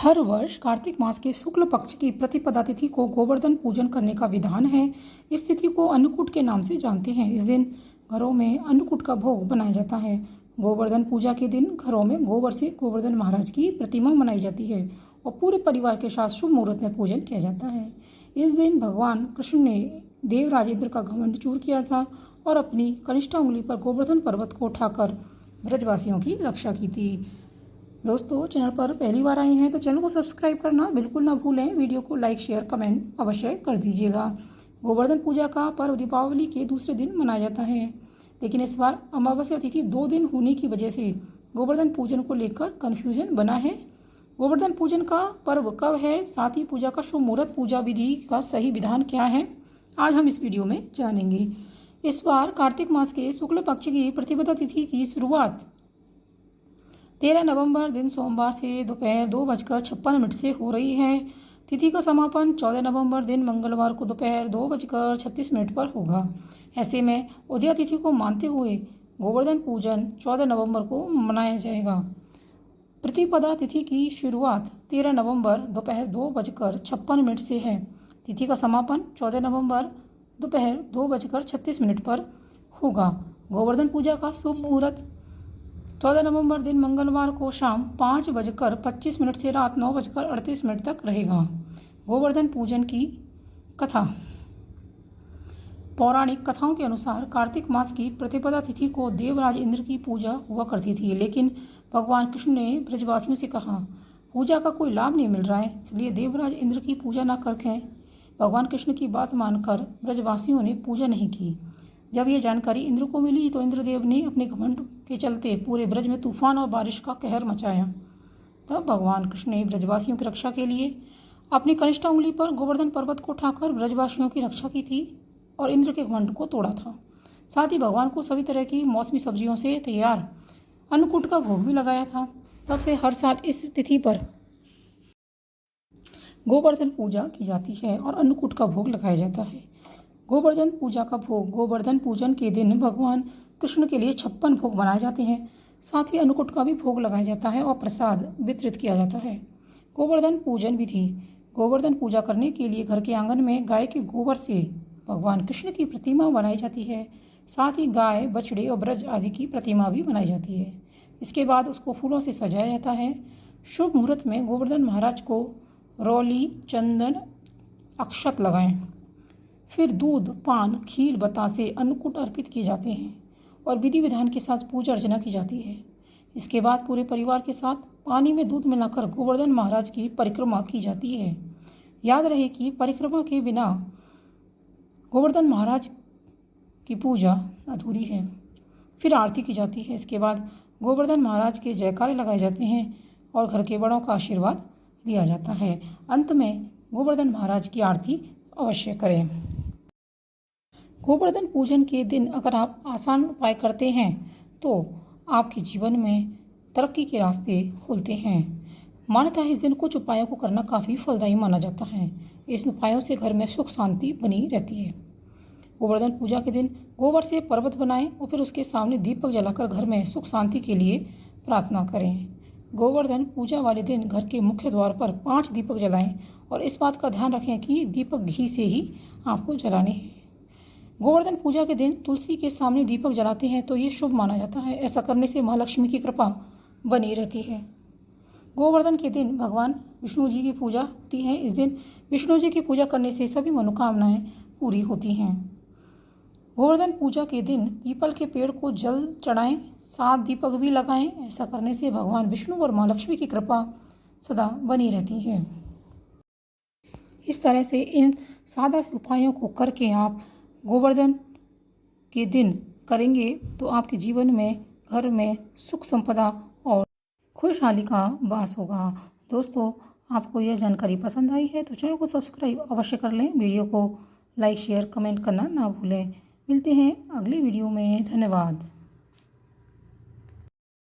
हर वर्ष कार्तिक मास के शुक्ल पक्ष की प्रतिपदा तिथि को गोवर्धन पूजन करने का विधान है। इस तिथि को अन्नकूट के नाम से जानते हैं। इस दिन घरों में अन्नकूट का भोग बनाया जाता है। गोवर्धन पूजा के दिन घरों में गोबर से गोवर्धन महाराज की प्रतिमा बनाई जाती है और पूरे परिवार के साथ शुभ मुहूर्त में पूजन किया जाता है। इस दिन भगवान कृष्ण ने देवराज इंद्र का घमंड चूर किया था और अपनी कनिष्ठ उंगली पर गोवर्धन पर्वत को उठाकर ब्रजवासियों की रक्षा की थी। दोस्तों, चैनल पर पहली बार आए हैं तो चैनल को सब्सक्राइब करना बिल्कुल ना भूलें। वीडियो को लाइक शेयर कमेंट अवश्य कर दीजिएगा। गोवर्धन पूजा का पर्व दीपावली के दूसरे दिन मनाया जाता है, लेकिन इस बार अमावस्या तिथि 2 दिन होने की वजह से गोवर्धन पूजन को लेकर कन्फ्यूजन बना है। गोवर्धन पूजन का पर्व कब है, साथ ही पूजा का शुभ मुहूर्त, पूजा विधि का सही विधान क्या है, आज हम इस वीडियो में जानेंगे। इस बार कार्तिक मास के शुक्ल पक्ष की प्रतिपदा तिथि की शुरुआत 13 नवंबर दिन सोमवार से दोपहर 2:56 से हो रही है। तिथि का समापन 14 नवंबर दिन मंगलवार को दोपहर 2:36 पर होगा। ऐसे में उदया तिथि को मानते हुए गोवर्धन पूजन 14 नवंबर को मनाया जाएगा। प्रतिपदा तिथि की शुरुआत 13 नवंबर दोपहर 2:56 से है। तिथि का समापन 14 नवंबर दोपहर 2:36 पर होगा। गोवर्धन पूजा का शुभ मुहूर्त 14 नवंबर दिन मंगलवार को शाम 5:25 से रात 9:38 तक रहेगा। गोवर्धन पूजन की कथा। पौराणिक कथाओं के अनुसार कार्तिक मास की प्रतिपदा तिथि को देवराज इंद्र की पूजा हुआ करती थी, लेकिन भगवान कृष्ण ने ब्रजवासियों से कहा, पूजा का कोई लाभ नहीं मिल रहा है, इसलिए देवराज इंद्र की पूजा न करके भगवान कृष्ण की बात मानकर ब्रजवासियों ने पूजा नहीं की। जब ये जानकारी इंद्र को मिली तो इंद्रदेव ने अपने घमंड के चलते पूरे ब्रज में तूफान और बारिश का कहर मचाया। तब भगवान कृष्ण ने ब्रजवासियों की रक्षा के लिए अपनी कनिष्ठ उंगली पर गोवर्धन पर्वत को उठाकर ब्रजवासियों की रक्षा की थी और इंद्र के घमंड को तोड़ा था। साथ ही भगवान को सभी तरह की मौसमी सब्जियों से तैयार अन्नकूट का भोग भी लगाया था। तब से हर साल इस तिथि पर गोवर्धन पूजा की जाती है और अन्नकूट का भोग लगाया जाता है। गोवर्धन पूजा का भोग। गोवर्धन पूजन के दिन भगवान कृष्ण के लिए 56 भोग बनाए जाते हैं। साथ ही अन्नकूट का भी भोग लगाया जाता है और प्रसाद वितरित किया जाता है। गोवर्धन पूजन विधि। गोवर्धन पूजा करने के लिए घर के आंगन में गाय के गोबर से भगवान कृष्ण की प्रतिमा बनाई जाती है। साथ ही गाय, बछड़े और ब्रज आदि की प्रतिमा भी बनाई जाती है। इसके बाद उसको फूलों से सजाया जाता है। शुभ मुहूर्त में गोवर्धन महाराज को रौली, चंदन, अक्षत लगाएं। फिर दूध, पान, खीर, बतासे, अन्नकूट अर्पित किए जाते हैं और विधि विधान के साथ पूजा अर्चना की जाती है। इसके बाद पूरे परिवार के साथ पानी में दूध मिलाकर गोवर्धन महाराज की परिक्रमा की जाती है। याद रहे कि परिक्रमा के बिना गोवर्धन महाराज की पूजा अधूरी है। फिर आरती की जाती है। इसके बाद गोवर्धन महाराज के जयकारे लगाए जाते हैं और घर के बड़ों का आशीर्वाद लिया जाता है। अंत में गोवर्धन महाराज की आरती अवश्य करें। गोवर्धन पूजन के दिन अगर आप आसान उपाय करते हैं तो आपके जीवन में तरक्की के रास्ते खुलते हैं। मान्यता है इस दिन कुछ उपायों को करना काफ़ी फलदायी माना जाता है। इस उपायों से घर में सुख शांति बनी रहती है। गोवर्धन पूजा के दिन गोबर से पर्वत बनाएं और फिर उसके सामने दीपक जलाकर घर में सुख शांति के लिए प्रार्थना करें। गोवर्धन पूजा वाले दिन घर के मुख्य द्वार पर 5 दीपक जलाएं और इस बात का ध्यान रखें कि दीपक घी से ही आपको जलाने हैं। गोवर्धन पूजा के दिन तुलसी के सामने दीपक जलाते हैं तो ये शुभ माना जाता है। ऐसा करने से माँ लक्ष्मी की कृपा बनी रहती है। गोवर्धन के दिन भगवान विष्णु जी की पूजा होती है। इस दिन विष्णु जी की पूजा करने से सभी मनोकामनाएं पूरी होती हैं। गोवर्धन पूजा के दिन पीपल के पेड़ को जल चढ़ाएं, 7 दीपक भी लगाएं। ऐसा करने से भगवान विष्णु और माँ लक्ष्मी की कृपा सदा बनी रहती है। इस तरह से इन सादा से उपायों को करके आप गोवर्धन के दिन करेंगे तो आपके जीवन में, घर में सुख संपदा और खुशहाली का वास होगा। दोस्तों, आपको यह जानकारी पसंद आई है तो चैनल को सब्सक्राइब अवश्य कर लें। वीडियो को लाइक शेयर कमेंट करना ना भूलें। मिलते हैं अगले वीडियो में। धन्यवाद।